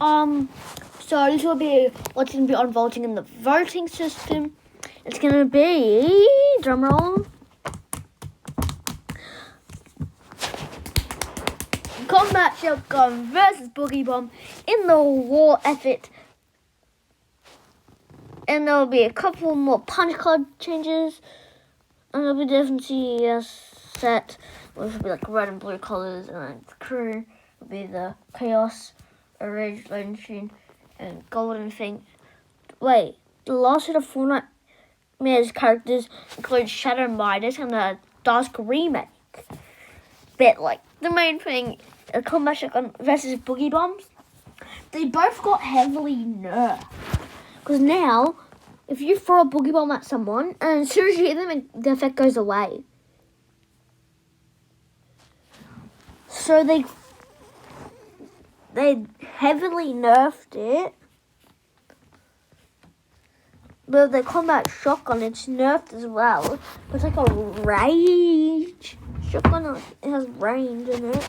So this will be what's going to be on voting in the voting system. It's going to be, drumroll, combat shotgun versus boogie bomb in the war effort. And there'll be a couple more punch card changes. And there'll be definitely a set, which will be like red and blue colors. And then the crew will be the Chaos, Rage Machine, and Golden thing. Wait, the last set of Fortnite's characters include Shadow Midas and the Dusk remake. But like the main thing, the combat shotgun versus boogie bombs, they both got heavily nerfed. Because now, if you throw a boogie bomb at someone, and as soon as you hit them, the effect goes away. So they heavily nerfed it. But the combat shotgun, it's nerfed as well. It's like a rage shotgun. It has range in it.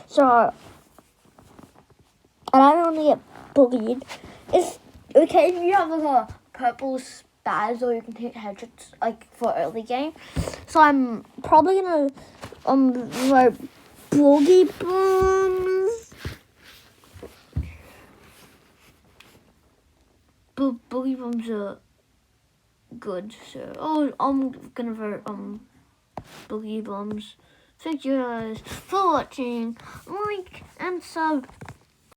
So, and I don't want to get boogied. It's okay if you have like a purple spaz, or you can hit headshots like for early game. So I'm probably gonna vote boogie bombs. But boogie bombs are good, so I'm gonna vote boogie bombs. Thank you guys for watching. Like and sub.